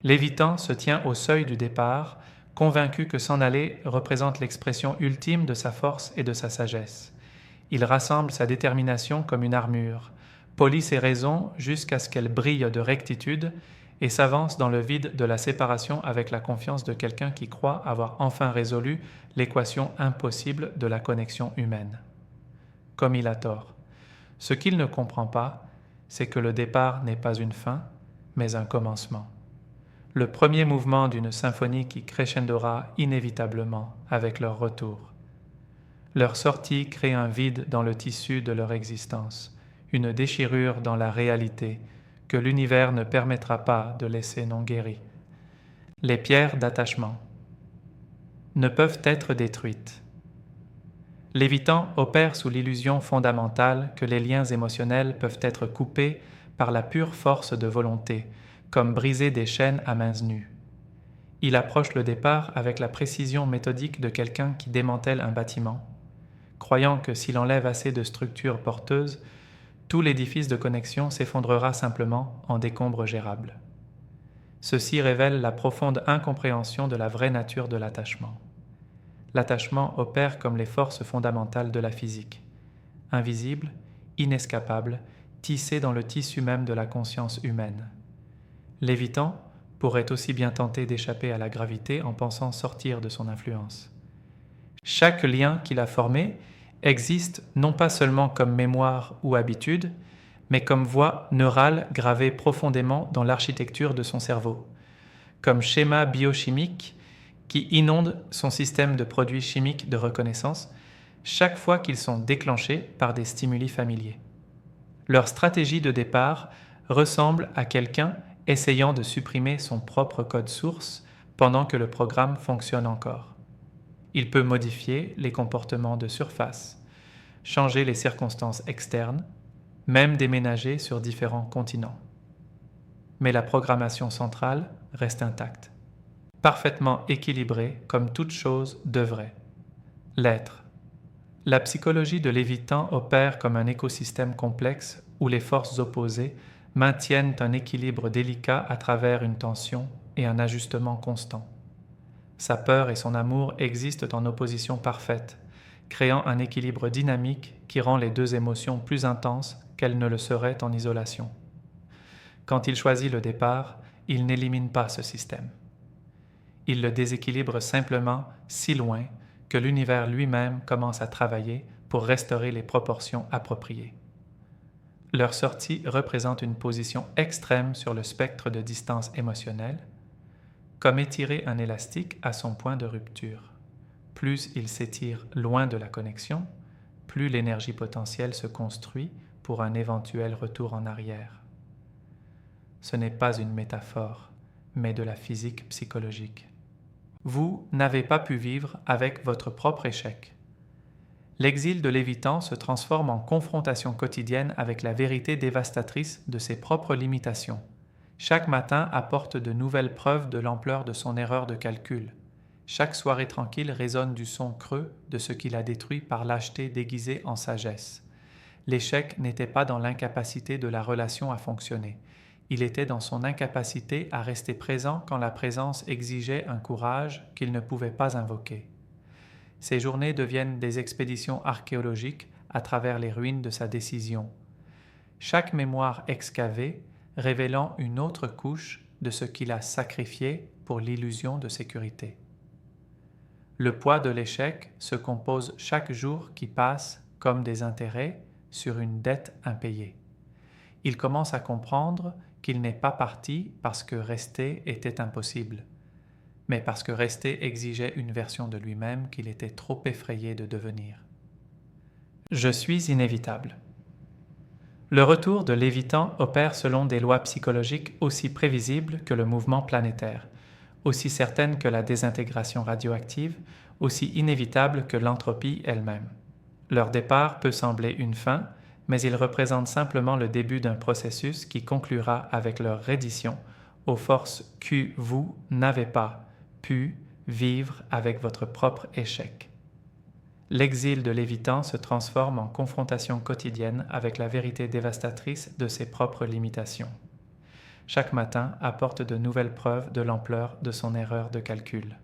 Lévitant se tient au seuil du départ, convaincu que s'en aller représente l'expression ultime de sa force et de sa sagesse. Il rassemble sa détermination comme une armure, polit ses raisons jusqu'à ce qu'elles brillent de rectitude et s'avance dans le vide de la séparation avec la confiance de quelqu'un qui croit avoir enfin résolu l'équation impossible de la connexion humaine. Comme il a tort. Ce qu'il ne comprend pas, c'est que le départ n'est pas une fin, mais un commencement. Le premier mouvement d'une symphonie qui crescendera inévitablement avec leur retour. Leur sortie crée un vide dans le tissu de leur existence, une déchirure dans la réalité que l'univers ne permettra pas de laisser non guérie. Les pierres d'attachement ne peuvent être détruites. Lévitant opère sous l'illusion fondamentale que les liens émotionnels peuvent être coupés par la pure force de volonté, comme briser des chaînes à mains nues. Il approche le départ avec la précision méthodique de quelqu'un qui démantèle un bâtiment, croyant que s'il enlève assez de structures porteuses, tout l'édifice de connexion s'effondrera simplement en décombres gérables. Ceci révèle la profonde incompréhension de la vraie nature de l'attachement. L'attachement opère comme les forces fondamentales de la physique, invisible, inescapable, tissé dans le tissu même de la conscience humaine. Lévitant pourrait aussi bien tenter d'échapper à la gravité en pensant sortir de son influence. Chaque lien qu'il a formé existe non pas seulement comme mémoire ou habitude, mais comme voie neurale gravée profondément dans l'architecture de son cerveau, comme schéma biochimique qui inonde son système de produits chimiques de reconnaissance chaque fois qu'ils sont déclenchés par des stimuli familiers. Leur stratégie de départ ressemble à quelqu'un essayant de supprimer son propre code source pendant que le programme fonctionne encore. Il peut modifier les comportements de surface, changer les circonstances externes, même déménager sur différents continents. Mais la programmation centrale reste intacte, parfaitement équilibrée comme toute chose devrait. L'être. La psychologie de Lévitant opère comme un écosystème complexe où les forces opposées maintiennent un équilibre délicat à travers une tension et un ajustement constant. Sa peur et son amour existent en opposition parfaite, créant un équilibre dynamique qui rend les deux émotions plus intenses qu'elles ne le seraient en isolation. Quand il choisit le départ, il n'élimine pas ce système. Il le déséquilibre simplement si loin que l'univers lui-même commence à travailler pour restaurer les proportions appropriées. Leur sortie représente une position extrême sur le spectre de distance émotionnelle, comme étirer un élastique à son point de rupture. Plus il s'étire loin de la connexion, plus l'énergie potentielle se construit pour un éventuel retour en arrière. Ce n'est pas une métaphore, mais de la physique psychologique. Vous n'avez pas pu vivre avec votre propre échec. L'exil de Lévitant se transforme en confrontation quotidienne avec la vérité dévastatrice de ses propres limitations. Chaque matin apporte de nouvelles preuves de l'ampleur de son erreur de calcul. Chaque soirée tranquille résonne du son creux de ce qu'il a détruit par lâcheté déguisée en sagesse. L'échec n'était pas dans l'incapacité de la relation à fonctionner. Il était dans son incapacité à rester présent quand la présence exigeait un courage qu'il ne pouvait pas invoquer. Ces journées deviennent des expéditions archéologiques à travers les ruines de sa décision. Chaque mémoire excavée révélant une autre couche de ce qu'il a sacrifié pour l'illusion de sécurité. Le poids de l'échec se compose chaque jour qui passe comme des intérêts sur une dette impayée. Il commence à comprendre qu'il n'est pas parti parce que rester était impossible, mais parce que rester exigeait une version de lui-même qu'il était trop effrayé de devenir. Je suis inévitable. Le retour de Lévitant opère selon des lois psychologiques aussi prévisibles que le mouvement planétaire, aussi certaines que la désintégration radioactive, aussi inévitables que l'entropie elle-même. Leur départ peut sembler une fin, mais il représente simplement le début d'un processus qui conclura avec leur reddition aux forces que vous n'avez pas pu vivre avec votre propre échec. L'exil de Lévitant se transforme en confrontation quotidienne avec la vérité dévastatrice de ses propres limitations. chaque matin apporte de nouvelles preuves de l'ampleur de son erreur de calcul.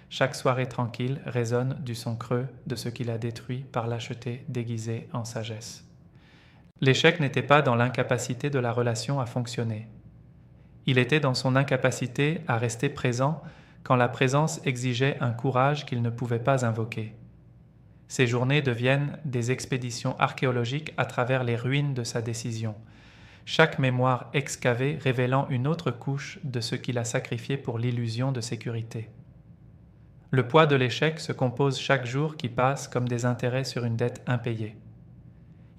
Chaque soirée tranquille résonne du son creux de ce qu'il a détruit par lâcheté déguisée en sagesse. L'échec n'était pas dans l'incapacité de la relation à fonctionner. Il était dans son incapacité à rester présent quand la présence exigeait un courage qu'il ne pouvait pas invoquer. Ces journées deviennent des expéditions archéologiques à travers les ruines de sa décision, chaque mémoire excavée révélant une autre couche de ce qu'il a sacrifié pour l'illusion de sécurité. Le poids de l'échec se compose chaque jour qui passe comme des intérêts sur une dette impayée.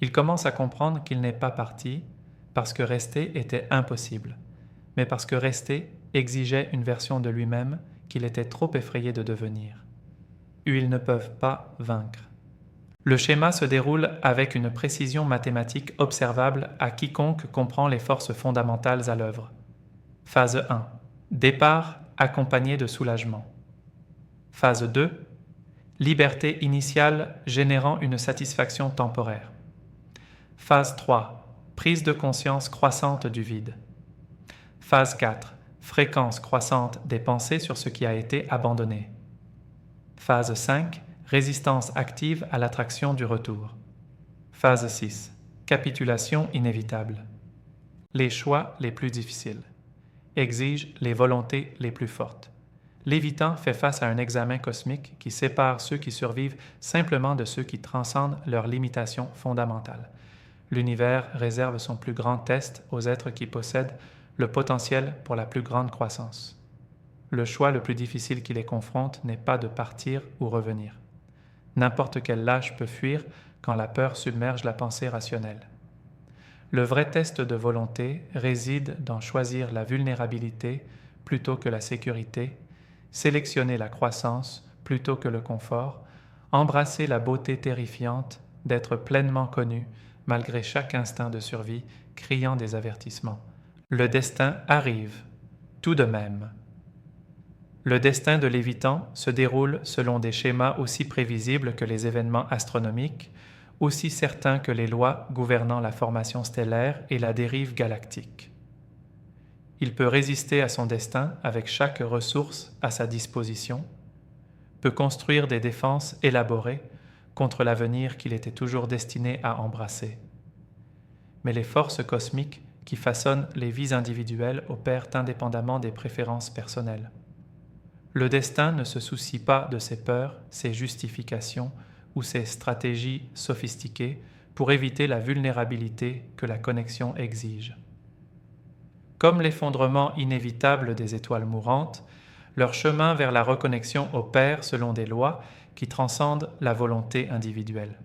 Il commence à comprendre qu'il n'est pas parti parce que rester était impossible, mais parce que rester exigeait une version de lui-même qu'il était trop effrayé de devenir. Ils ne peuvent pas vaincre. Le schéma se déroule avec une précision mathématique observable à quiconque comprend les forces fondamentales à l'œuvre. Phase 1. Départ accompagné de soulagement. Phase 2. Liberté initiale générant une satisfaction temporaire. Phase 3. Prise de conscience croissante du vide. Phase 4. Fréquence croissante des pensées sur ce qui a été abandonné. Phase 5. Résistance active à l'attraction du retour. Phase 6. Capitulation inévitable. Les choix les plus difficiles exigent les volontés les plus fortes. Lévitant fait face à un examen cosmique qui sépare ceux qui survivent simplement de ceux qui transcendent leurs limitations fondamentales. L'univers réserve son plus grand test aux êtres qui possèdent le potentiel pour la plus grande croissance. Le choix le plus difficile qui les confronte n'est pas de partir ou revenir. N'importe quel lâche peut fuir quand la peur submerge la pensée rationnelle. Le vrai test de volonté réside dans choisir la vulnérabilité plutôt que la sécurité, sélectionner la croissance plutôt que le confort, embrasser la beauté terrifiante d'être pleinement connu malgré chaque instinct de survie criant des avertissements. Le destin arrive, tout de même. Le destin de Lévitant se déroule selon des schémas aussi prévisibles que les événements astronomiques, aussi certains que les lois gouvernant la formation stellaire et la dérive galactique. Il peut résister à son destin avec chaque ressource à sa disposition, peut construire des défenses élaborées contre l'avenir qu'il était toujours destiné à embrasser. Mais les forces cosmiques qui façonnent les vies individuelles opèrent indépendamment des préférences personnelles. Le destin ne se soucie pas de ses peurs, ses justifications ou ses stratégies sophistiquées pour éviter la vulnérabilité que la connexion exige. Comme l'effondrement inévitable des étoiles mourantes, leur chemin vers la reconnexion opère selon des lois qui transcendent la volonté individuelle.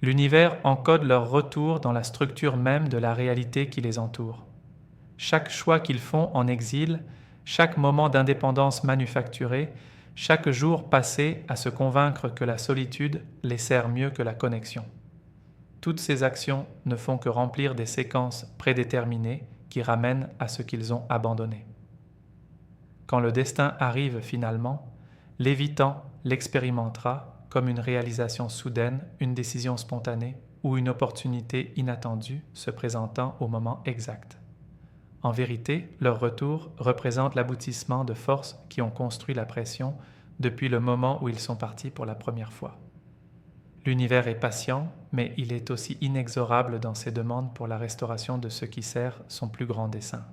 L'univers encode leur retour dans la structure même de la réalité qui les entoure. Chaque choix qu'ils font en exil, chaque moment d'indépendance manufacturée, chaque jour passé à se convaincre que la solitude les sert mieux que la connexion. Toutes ces actions ne font que remplir des séquences prédéterminées qui ramènent à ce qu'ils ont abandonné. Quand le destin arrive finalement, Lévitant l'expérimentera comme une réalisation soudaine, une décision spontanée ou une opportunité inattendue se présentant au moment exact. En vérité, leur retour représente l'aboutissement de forces qui ont construit la pression depuis le moment où ils sont partis pour la première fois. L'univers est patient, mais il est aussi inexorable dans ses demandes pour la restauration de ce qui sert son plus grand dessein.